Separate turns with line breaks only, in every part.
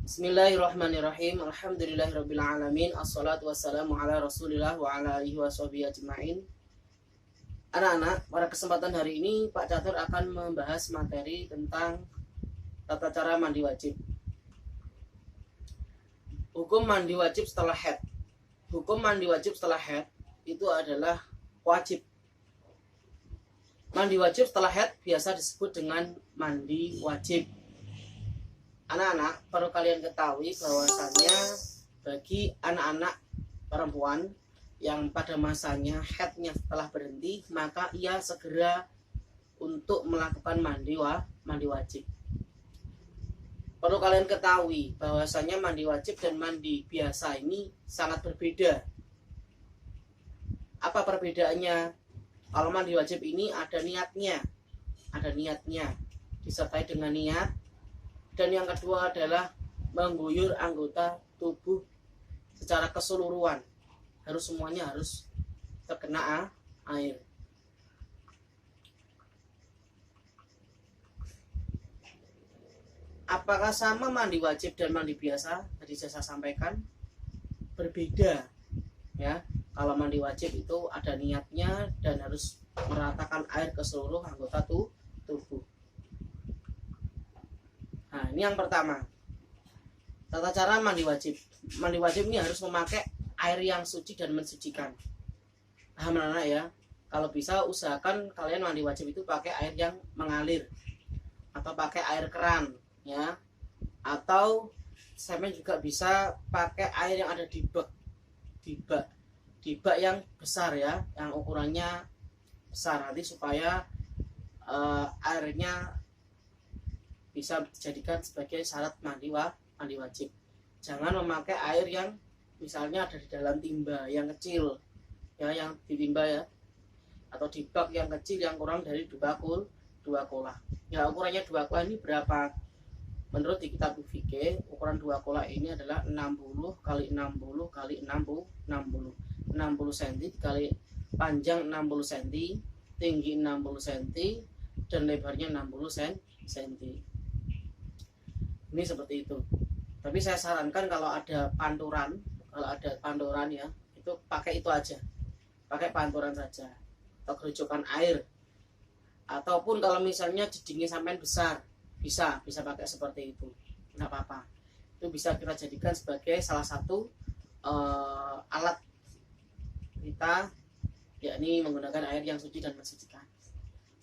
Bismillahirrahmanirrahim. Alhamdulillahirabbil alamin. Assalatu wassalamu ala Rasulillah wa ala alihi washabihi ajmain. Anak-anak, pada kesempatan hari ini Pak Catur akan membahas materi tentang tata cara mandi wajib. Hukum mandi wajib setelah haid. Hukum mandi wajib setelah haid itu adalah wajib. Mandi wajib setelah haid biasa disebut dengan mandi wajib. Anak-anak, perlu kalian ketahui bahwasannya bagi anak-anak perempuan yang pada masanya haidnya telah berhenti, maka ia segera untuk melakukan mandi wajib. Perlu kalian ketahui bahwasannya mandi wajib dan mandi biasa ini sangat berbeda. Apa perbedaannya? Kalau mandi wajib ini ada niatnya, disertai dengan niat. Dan yang kedua adalah mengguyur anggota tubuh secara keseluruhan. Semuanya harus terkena air. Apakah sama mandi wajib dan mandi biasa? Tadi saya sampaikan berbeda, ya. Kalau mandi wajib itu ada niatnya dan harus meratakan air ke seluruh anggota tubuh. Nah, ini yang pertama. Tata cara mandi wajib. Mandi wajib ini harus memakai air yang suci dan mensucikan. Paham anak ya? Kalau bisa usahakan kalian mandi wajib itu pakai air yang mengalir atau pakai air keran, ya. Atau semen juga bisa pakai air yang ada di bak yang besar, ya, yang ukurannya besar, nanti supaya airnya bisa dijadikan sebagai syarat mandi wajib. Jangan memakai air yang misalnya ada di dalam timba yang kecil, ya, yang ditimba, ya, atau di bak yang kecil yang kurang dari 2 kolah. Ya, ukurannya 2 kolah ini berapa? Menurut di kitab fikih, ukuran 2 kolah ini adalah 60 x 60 x 60 cm dikali panjang 60 cm, tinggi 60 cm, dan lebarnya 60 cm. Ini seperti itu. Tapi saya sarankan kalau ada panturan, ya, itu pakai itu aja, pakai panturan saja, atau gerojokan air. Ataupun kalau misalnya jedingnya sampai besar, bisa pakai seperti itu, nggak apa-apa. Itu bisa kita jadikan sebagai salah satu alat kita, yakni menggunakan air yang suci dan mensucikan.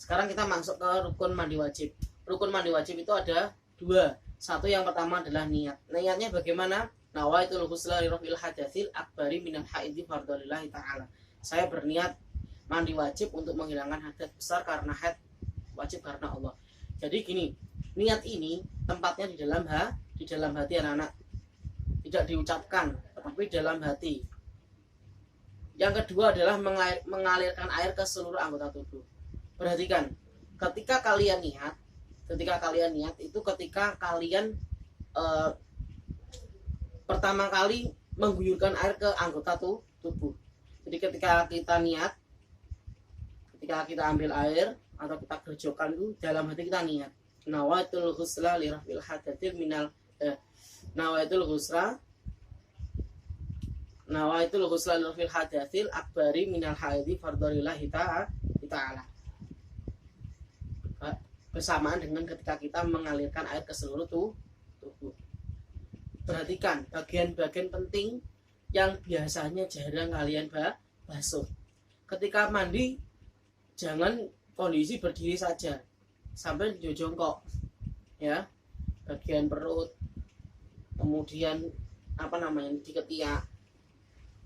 Sekarang kita masuk ke rukun mandi wajib. Rukun mandi wajib itu ada 2. Satu, yang pertama adalah niat. Niatnya bagaimana? Nawaitul ghusla li raf'il hadatsil akbari minal haidzi fardhalillahi ta'ala. Saya berniat mandi wajib untuk menghilangkan hadas besar karena haid, wajib karena Allah. Jadi gini, niat ini tempatnya di dalam hati anak-anak. Tidak diucapkan, tetapi dalam hati. Yang kedua adalah mengalirkan air ke seluruh anggota tubuh. Perhatikan, ketika kalian niat itu ketika kalian pertama kali mengguyurkan air ke anggota tubuh. Jadi ketika kita ambil air atau kita gerjokan itu dalam hati kita niat. Nawaitul ghusla li raf'il hadatsil minal nawaitul ghusla li raf'il hadatsil akbari minal haidzi fardhalillahi ta'ala. Bersamaan dengan ketika kita mengalirkan air ke seluruh tubuh. Perhatikan bagian-bagian penting yang biasanya jarang kalian basuh. Ketika mandi, jangan kondisi berdiri saja sampai jongkok, ya. Bagian perut, kemudian di ketiak,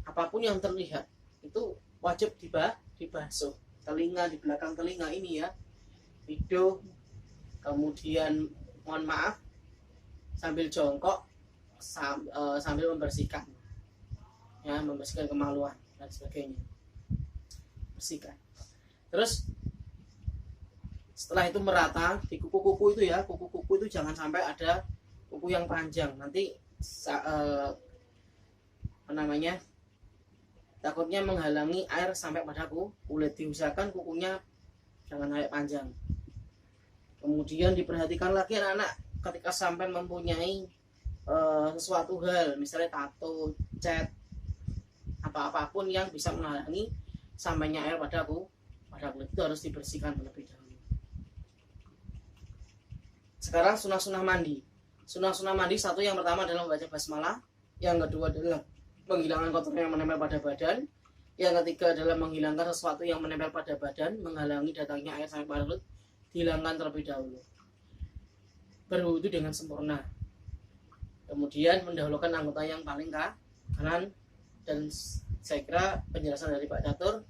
apapun yang terlihat itu wajib dibasuh. Telinga, di belakang telinga ini, ya, hidung, kemudian mohon maaf sambil jongkok, sambil membersihkan, ya, membersihkan kemaluan dan sebagainya, bersihkan. Terus setelah itu merata di kuku-kuku itu, ya, kuku-kuku itu jangan sampai ada kuku yang panjang, nanti takutnya menghalangi air sampai pada kulit. Diusahakan kukunya jangan sampai panjang. Kemudian diperhatikan lagi anak-anak ketika sampai mempunyai sesuatu hal, misalnya tato, cat, apapun yang bisa menghalangi sampainya air pada kulit itu harus dibersihkan terlebih dahulu. Sekarang sunah-sunah mandi. Sunah-sunah mandi, satu yang pertama adalah membaca basmalah, yang kedua adalah menghilangkan kotoran yang menempel pada badan, yang ketiga adalah menghilangkan sesuatu yang menempel pada badan, menghalangi datangnya air sampai pada kulit, dihilangkan terlebih dahulu. Berwudu dengan sempurna, kemudian mendahulukan anggota yang paling kanan, dan saya kira penjelasan dari Pak Catur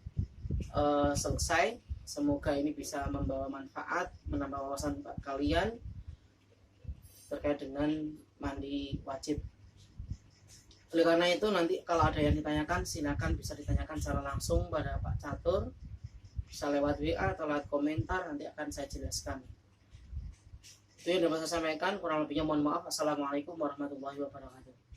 selesai. Semoga ini bisa membawa manfaat, menambah wawasan kalian terkait dengan mandi wajib. Oleh karena itu nanti kalau ada yang ditanyakan, silakan bisa ditanyakan secara langsung pada Pak Catur, bisa lewat WA atau lewat komentar, nanti akan saya jelaskan. Itu yang dapat saya sampaikan, kurang lebihnya mohon maaf. Assalamualaikum warahmatullahi wabarakatuh.